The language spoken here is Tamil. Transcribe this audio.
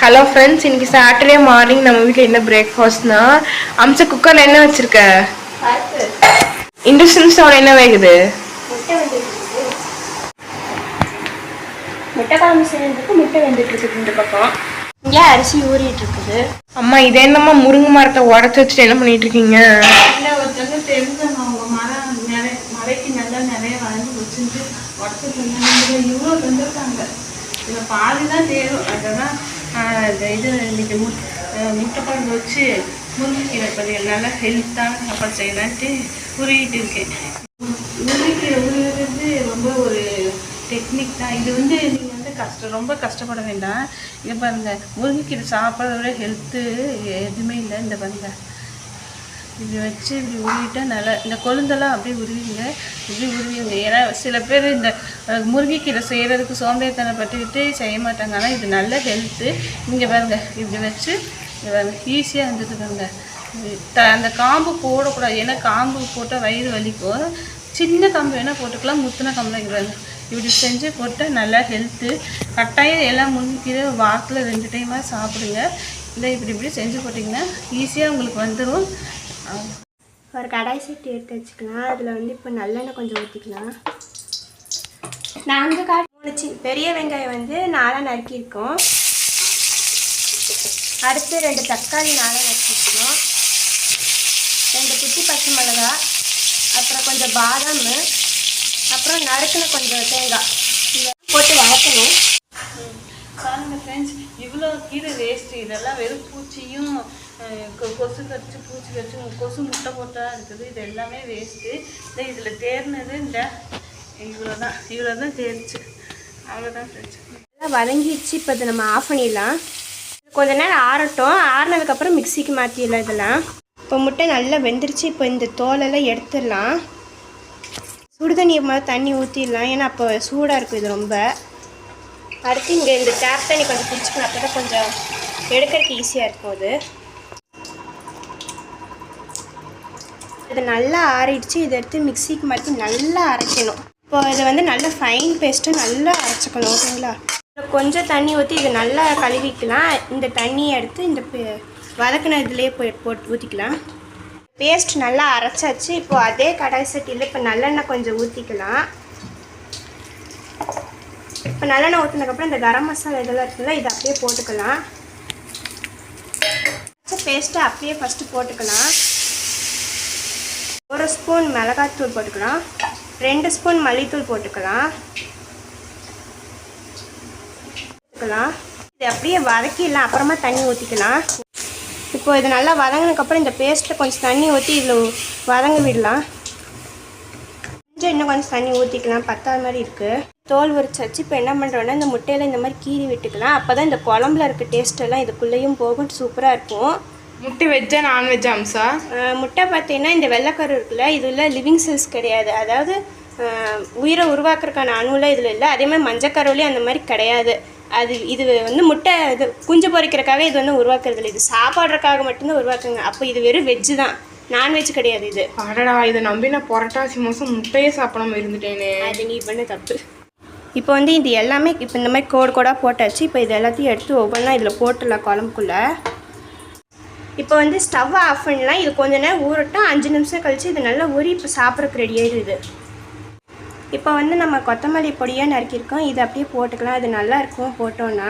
ஹலோ ஃப்ரெண்ட்ஸ், இன்னைக்கு சாட்டர்டே மார்னிங் நம்ம வீட்டில் என்ன பிரேக்ஃபாஸ்ட்னா அம்ச குக்கரில் என்ன வச்சிருக்க? இண்டக்ஷன் ஸ்டவ்ல என்ன வேகுது? முட்டை குழம்பு செய்யறதுக்கு முட்டை வெந்துட்டு இருக்குது. இந்த பக்கம் இங்கே அரிசி ஊறிட்டு இருக்குது. அம்மா இது என்னம்மா முருங்கை மரத்தை உடச்சி வச்சுட்டு என்ன பண்ணிட்டு இருக்கீங்க? இல்லை ஒருத்தவங்க தெரிஞ்சவங்க அவங்க மரம் மலைக்கு நல்லா நிறைய வளர்ந்து வச்சுட்டு உடச்சிட்டு இவ்வளோ தந்துருக்காங்க. இதில் பாதி தான் தேரும். அதெல்லாம் இது இன்னைக்கு முட்டை குழம்பு வச்சு முருங்கைக்கீரை பதில் நல்லா ஹெல்த்தான சாப்பாடு செய்யலான்ட்டு உருகிட்டு இருக்கேன். முருங்கைக்கீரை உருகிறது ரொம்ப ஒரு டெக்னிக் தான். இது நீங்கள் ரொம்ப கஷ்டப்பட வேண்டாம். இதை பாருங்கள், முருங்கைக்கீரை சாப்பிட்றத விட ஹெல்த்து எதுவுமே இல்லை. இந்த பாருங்கள், இப்படி வச்சு இப்படி உருவிட்டால் நல்லா இந்த கொழுந்தெல்லாம் அப்படியே உருவிங்க, இப்படி உருவிங்க. ஏன்னா சில பேர் இந்த முருங்கைக்கீரை செய்கிறதுக்கு சோம்பேறித்தனப்பட்டுக்கிட்டு செய்ய மாட்டாங்க. ஆனால் இது நல்ல ஹெல்த்து. இங்கே பாருங்கள், இப்படி வச்சு ஈஸியாக இருந்துட்டுருங்க. அந்த காம்பு போடக்கூடாது, ஏன்னா காம்பு போட்டால் வயிறு வலிக்கும். சின்ன காம்பு வேணால் போட்டுக்கலாம், முத்தின காம்புலாம் இருக்கிறாங்க. இப்படி செஞ்சு போட்டால் நல்லா ஹெல்த்து. கட்டாயம் எல்லாம் முருங்கைக்கீரை வாரத்தில் 2 டைமாக சாப்பிடுங்க. இல்லை இப்படி செஞ்சு போட்டிங்கன்னா ஈஸியாக உங்களுக்கு வந்துடும். ஒரு கடாய் சட்டி எடுத்து வச்சுக்கலாம். அதில் இப்போ நல்லெண்ணெய் கொஞ்சம் ஊற்றிக்கலாம். நாங்கள் 3 பெரிய வெங்காயம் 4 நறுக்கியிருக்கோம். அடுத்து 2 தக்காளி 4 நறுக்கியிருக்கோம். 2 குட்டி பச்சை மிளகா, அப்புறம் கொஞ்சம் பாதாம், அப்புறம் நறுக்குன கொஞ்சம் தேங்காய் போட்டு வளர்க்கணும். பாருங்கள் ஃப்ரெண்ட்ஸ், இவ்வளோ கீரை வேஸ்ட்டு. இதெல்லாம் வெறும் பூச்சியும் கொசு கடிச்சு பூச்சி கடிச்சு கொசு முட்டை போட்டால் இருக்குது. இது எல்லாமே வேஸ்ட்டு. இதில் தேர்னது இந்த இவ்வளோ தான் தேர்ச்சு. அவ்வளோதான் ஃப்ரெண்ட்ஸ். நல்லா வதங்கிடுச்சு. இப்போ இதை நம்ம ஆஃப் பண்ணிடலாம். கொஞ்ச நேரம் ஆறட்டும். ஆறினதுக்கப்புறம் மிக்சிக்கு மாற்றிடலாம். இதெல்லாம் இப்போ முட்டை நல்லா வெந்துருச்சு. இப்போ இந்த தோலெல்லாம் எடுத்துடலாம். சுடுதண்ணி மாதிரி தண்ணி ஊற்றிடலாம், ஏன்னா அப்போ சூடாக இருக்கும் இது ரொம்ப. அடுத்து இங்கே இந்த டேப் தண்ணி கொஞ்சம் பிடிச்சிக்கணும், அப்போ தான் கொஞ்சம் எடுக்கிறதுக்கு ஈஸியாக இருக்கும். இது நல்லா ஆறிடுச்சு. இதை எடுத்து மிக்சிக்கு மாற்றி நல்லா அரைக்கணும். இப்போ இதை நல்லா ஃபைன் பேஸ்ட்டு நல்லா அரைச்சிக்கணும். ஓகேங்களா? கொஞ்சம் தண்ணி ஊற்றி இதை நல்லா கழுவிக்கலாம். இந்த தண்ணியை எடுத்து இந்த வதக்கின இதுலேயே போட்டு ஊற்றிக்கலாம். பேஸ்ட் நல்லா அரைச்சாச்சு. இப்போ அதே கடாய் சட்டியில் இப்போ நல்லெண்ணெய் கொஞ்சம் ஊற்றிக்கலாம். இப்போ நல்லெண்ணெய் ஊற்றினதுக்கப்புறம் இந்த கரம் மசாலா இதெல்லாம் இருக்குல்ல, இதை அப்படியே போட்டுக்கலாம். பேஸ்ட்டை அப்படியே ஃபஸ்ட்டு போட்டுக்கலாம். 1 ஸ்பூன் மிளகாத்தூள் போட்டுக்கலாம். 2 ஸ்பூன் மல்லித்தூள் போட்டுக்கலாம். இதை அப்படியே வதக்கிடலாம். அப்புறமா தண்ணி ஊற்றிக்கலாம். இப்போ இது நல்லா வதங்கினதுக்கப்புறம் இந்த பேஸ்ட்டில் கொஞ்சம் தண்ணி ஊற்றி இதில் வதங்க விடலாம். இன்னும் கொஞ்சம் தண்ணி ஊற்றிக்கலாம், பத்தாத மாதிரி இருக்குது. தோல் உரிச்சாச்சு. இப்போ என்ன பண்ணுறோன்னா இந்த முட்டையில் இந்த மாதிரி கீறி விட்டுக்கலாம். அப்போ தான் இந்த குழம்புல இருக்க டேஸ்ட்டெல்லாம் இதுக்குள்ளேயும் போகும், சூப்பராக இருக்கும். முட்டை வெஜ்ஜா நான்வெஜ்ஜா அம்சா? முட்டை பார்த்தீங்கன்னா இந்த வெள்ளைக்கரு இருக்குல்ல, இதில் லிவிங் செல்ஸ் கிடையாது. அதாவது உயிரை உருவாக்குறதுக்கான அணுவில் இதில் இல்லை. அதேமாதிரி மஞ்சக்கருவிலையும் அந்த மாதிரி கிடையாது. இது முட்டை இது குஞ்சு பொறிக்கிறதுக்காக இது உருவாக்குறது இல்லை. இது சாப்பாடுறதுக்காக மட்டும்தான் உருவாக்குங்க. அப்போ இது வெறும் வெஜ்ஜு தான், நான்வெஜ் கிடையாது இது. அடடா, இதை நம்பி நான் புரட்டாசி மாதம் முட்டையே சாப்பிடாம இருந்துட்டேனே. அது நீ பண்ண தப்பு. இப்போ இது எல்லாமே இப்போ இந்த மாதிரி கோடாக போட்டாச்சு. இப்போ இது எல்லாத்தையும் எடுத்து ஒவ்வொன்றா இதில் போட்டுடலாம் குழம்புக்குள்ளே. இப்போ ஸ்டவ் ஆஃப் பண்ணலாம். இது கொஞ்ச நேரம் ஊறட்டும். 5 நிமிஷம் கழித்து இது நல்லா ஊறி இப்போ சாப்பிட்றதுக்கு ரெடி ஆகிடுது. இப்போ நம்ம கொத்தமல்லி பொடியாக நறுக்கியிருக்கோம். இதை அப்படியே போட்டுக்கலாம். அது நல்லா இருக்கும் போட்டோன்னா.